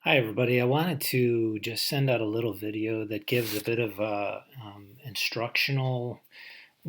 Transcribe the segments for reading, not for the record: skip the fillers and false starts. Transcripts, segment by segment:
Hi, everybody. I wanted to just send out a little video that gives a bit of instructional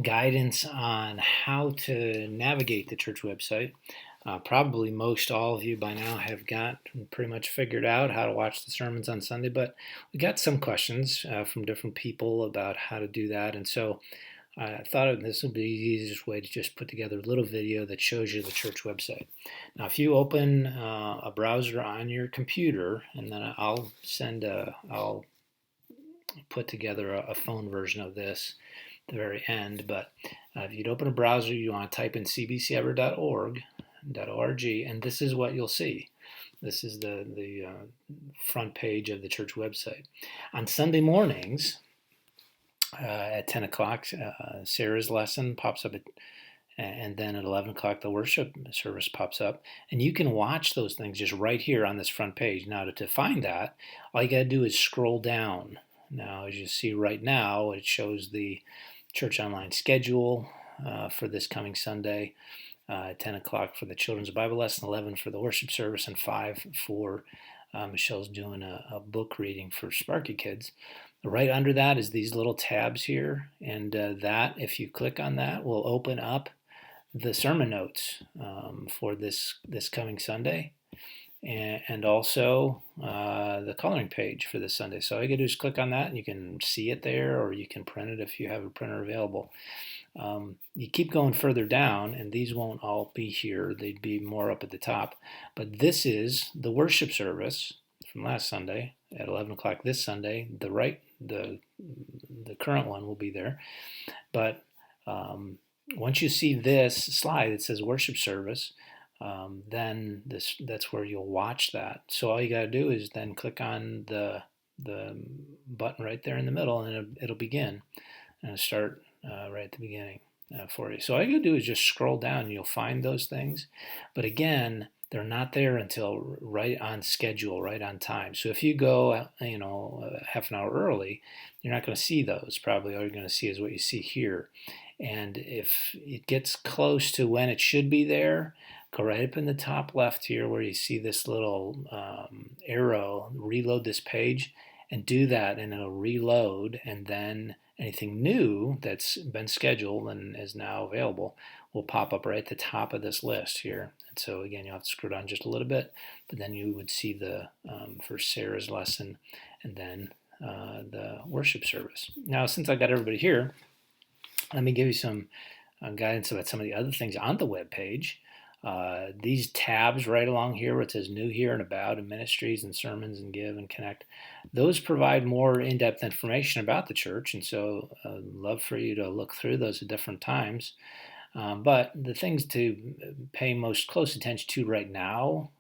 guidance on how to navigate the church website. Probably most all of you by now have got pretty much figured out how to watch the sermons on Sunday, but we got some questions from different people about how to do that. And so I thought this would be the easiest way to just put together a little video that shows you the church website. Now, if you open a browser on your computer, and then I'll put together a phone version of this at the very end. But if you'd open a browser, you want to type in cbcever.org, and this is what you'll see. This is the front page of the church website. On Sunday mornings, at 10 o'clock, Sarah's lesson pops up, and then at 11 o'clock, the worship service pops up. And you can watch those things just right here on this front page. Now, to find that, all you got to do is scroll down. Now, as you see right now, it shows the church online schedule for this coming Sunday. 10 o'clock for the children's Bible lesson, 11 for the worship service, and 5 for Michelle's doing a book reading for Sparky Kids. Right under that is these little tabs here, and that, if you click on that, will open up the sermon notes for this coming Sunday, and also the coloring page for this Sunday. So all you gotta do is click on that, and you can see it there, or you can print it if you have a printer available. You keep going further down, and these won't all be here. They'd be more up at the top. But this is the worship service from last Sunday at 11 o'clock this Sunday. The current one will be there. But once you see this slide that says worship service, then that's where you'll watch that. So all you got to do is then click on the button right there in the middle, and it'll begin and start right at the beginning for you. So all you got to do is just scroll down, and you'll find those things. But again, they're not there until right on schedule, right on time. So if you go, half an hour early, you're not going to see those. Probably all you're going to see is what you see here. And if it gets close to when it should be there, go right up in the top left here where you see this little arrow, reload this page, and do that, and it'll reload, and then anything new that's been scheduled and is now available will pop up right at the top of this list here. And so again, you'll have to scroll down just a little bit, but then you would see the for Sarah's lesson, and then the worship service. Now, since I got everybody here, let me give you some guidance about some of the other things on the web page. These tabs right along here where it says new here and about and ministries and sermons and give and connect, those provide more in-depth information about the church, and so I'd love for you to look through those at different times. But the things to pay most close attention to right now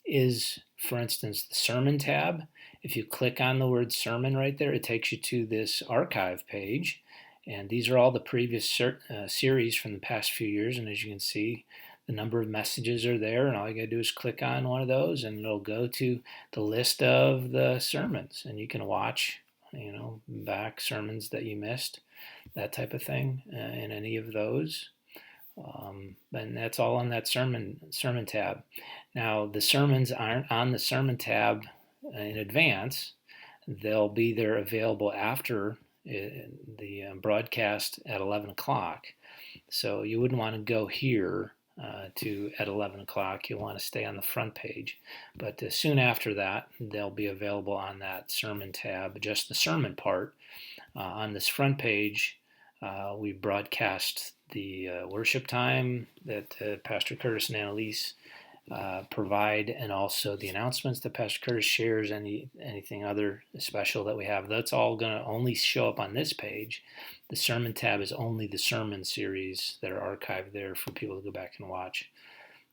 is, for instance, the sermon tab. If you click on the word sermon right there, it takes you to this archive page. And these are all the previous series from the past few years. And as you can see, the number of messages are there. And all you got to do is click on one of those, and it'll go to the list of the sermons. And you can watch, back sermons that you missed, that type of thing, in any of those. And that's all on that sermon tab. Now, the sermons aren't on the sermon tab in advance. They'll be there available after the broadcast at 11 o'clock. So you wouldn't want to go here at 11 o'clock. You'll want to stay on the front page. But soon after that, they'll be available on that sermon tab, just the sermon part. On this front page, we broadcast the worship time that Pastor Curtis and Annalise provide, and also the announcements that Pastor Curtis shares, anything other special that we have. That's all going to only show up on this page. The sermon tab is only the sermon series that are archived there for people to go back and watch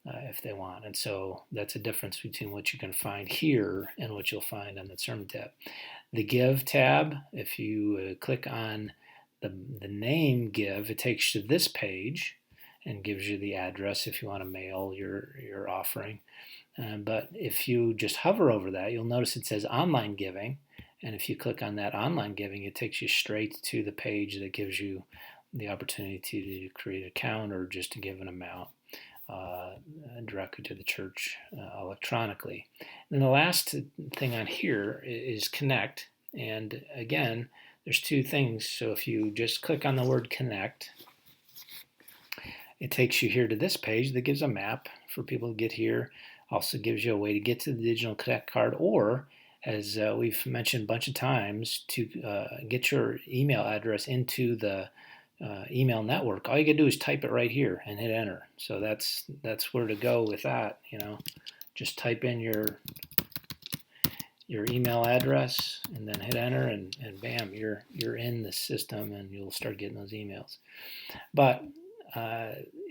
if they want. And so that's a difference between what you can find here and what you'll find on the sermon tab. The Give tab, if you click on the name Give, it takes you to this page and gives you the address if you want to mail your offering. But if you just hover over that, you'll notice it says online giving. And if you click on that online giving, it takes you straight to the page that gives you the opportunity to create an account or just to give an amount directly to the church electronically. And the last thing on here is connect. And again, there's two things. So if you just click on the word connect, it takes you here to this page that gives a map for people to get here. Also gives you a way to get to the digital connect card, or as we've mentioned a bunch of times, to get your email address into the email network. All you can do is type it right here and hit enter. So that's where to go with that. Just type in your email address and then hit enter, and bam, you're in the system and you'll start getting those emails. But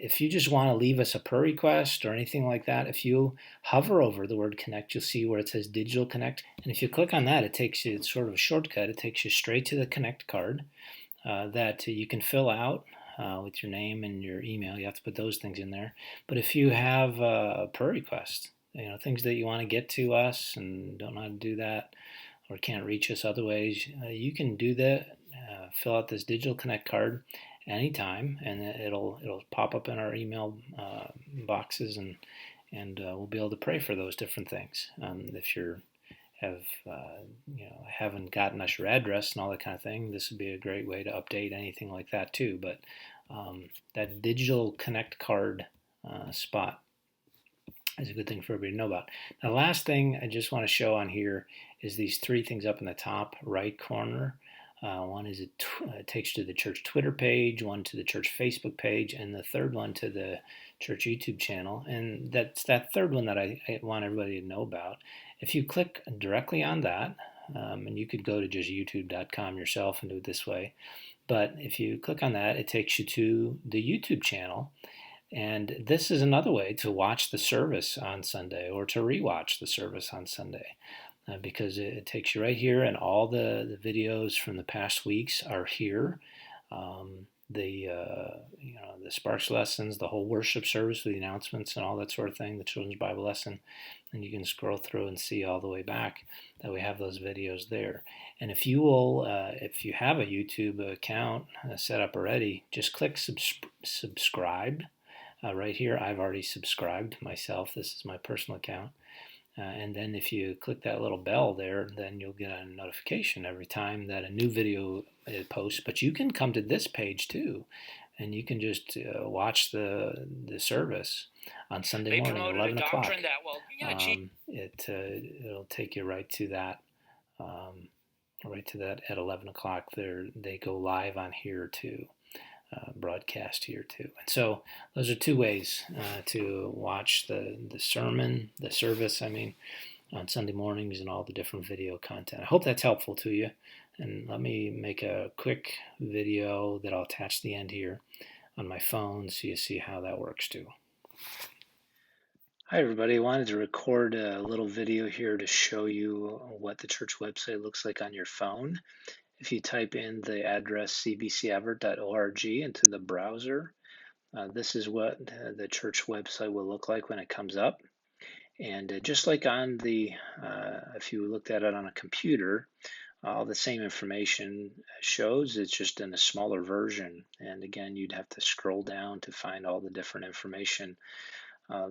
if you just want to leave us a prayer request or anything like that, if you hover over the word connect, you'll see where it says digital connect. And if you click on that, it takes you, it's sort of a shortcut. It takes you straight to the connect card that you can fill out with your name and your email. You have to put those things in there. But if you have a prayer request, things that you want to get to us and don't know how to do that, or can't reach us other ways, you can do that. Fill out this digital connect card anytime, and it'll pop up in our email boxes, and we'll be able to pray for those different things. If you haven't gotten us your address and all that kind of thing, this would be a great way to update anything like that too. But that digital connect card spot is a good thing for everybody to know about. Now, the last thing I just want to show on here is these three things up in the top right corner. One is it takes you to the church Twitter page, one to the church Facebook page, and the third one to the church YouTube channel. And that's that third one that I want everybody to know about. If you click directly on that, and you could go to just youtube.com yourself and do it this way, but if you click on that, it takes you to the YouTube channel. And this is another way to watch the service on Sunday, or to rewatch the service on Sunday. Because it takes you right here, and all the videos from the past weeks are here. The Sparks lessons, the whole worship service with the announcements and all that sort of thing, the children's Bible lesson, and you can scroll through and see all the way back that we have those videos there. And if you will, if you have a YouTube account set up already, just click subscribe right here. I've already subscribed myself. This is my personal account. And then if you click that little bell there, then you'll get a notification every time that a new video is posted. But you can come to this page too, and you can just watch the service on Sunday morning, 11 o'clock. It'll take you right to that, at 11 o'clock. They go live on here too. Broadcast here too. And so those are two ways to watch the service, on Sunday mornings, and all the different video content. I hope that's helpful to you. And let me make a quick video that I'll attach to the end here on my phone so you see how that works too. Hi everybody, I wanted to record a little video here to show you what the church website looks like on your phone. If you type in the address cbcevert.org into the browser, this is what the church website will look like when it comes up. And just like on if you looked at it on a computer, all the same information shows, it's just in a smaller version. And again, you'd have to scroll down to find all the different information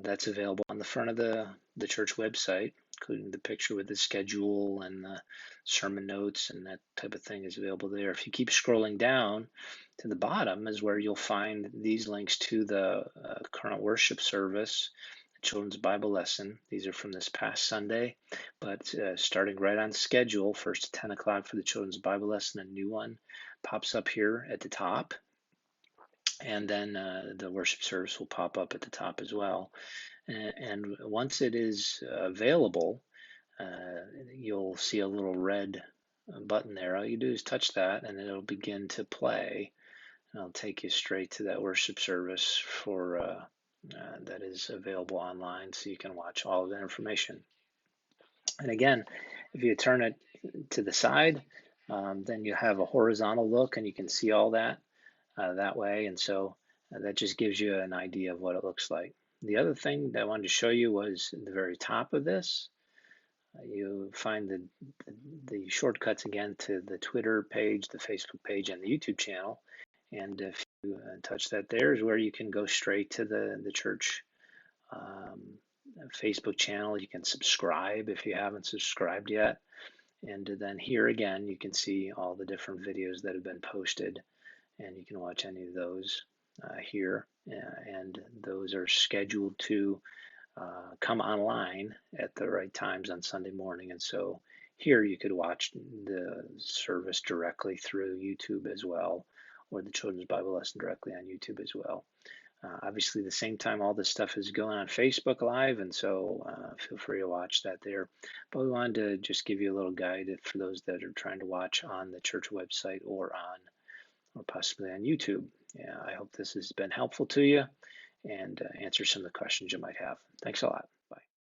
that's available on the front of the church website, including the picture with the schedule and the sermon notes and that type of thing is available there. If you keep scrolling down to the bottom is where you'll find these links to the current worship service, the children's Bible lesson. These are from this past Sunday, but starting right on schedule, first at 10 o'clock for the children's Bible lesson, a new one pops up here at the top. And then the worship service will pop up at the top as well. And once it is available, you'll see a little red button there. All you do is touch that, and it'll begin to play. And it'll take you straight to that worship service that is available online, so you can watch all of the information. And again, if you turn it to the side, then you have a horizontal look, and you can see all that. That way, and so that just gives you an idea of what it looks like. The other thing that I wanted to show you was at the very top of this. You find the shortcuts again to the Twitter page, the Facebook page, and the YouTube channel. And if you touch that, there is where you can go straight to the church Facebook channel. You can subscribe if you haven't subscribed yet. And then here again, you can see all the different videos that have been posted, and you can watch any of those here. And those are scheduled to come online at the right times on Sunday morning. And so here you could watch the service directly through YouTube as well, or the Children's Bible lesson directly on YouTube as well. Obviously, the same time, all this stuff is going on Facebook Live, and so feel free to watch that there. But we wanted to just give you a little guide for those that are trying to watch on the church website or possibly on YouTube. Yeah, I hope this has been helpful to you and answer some of the questions you might have. Thanks a lot.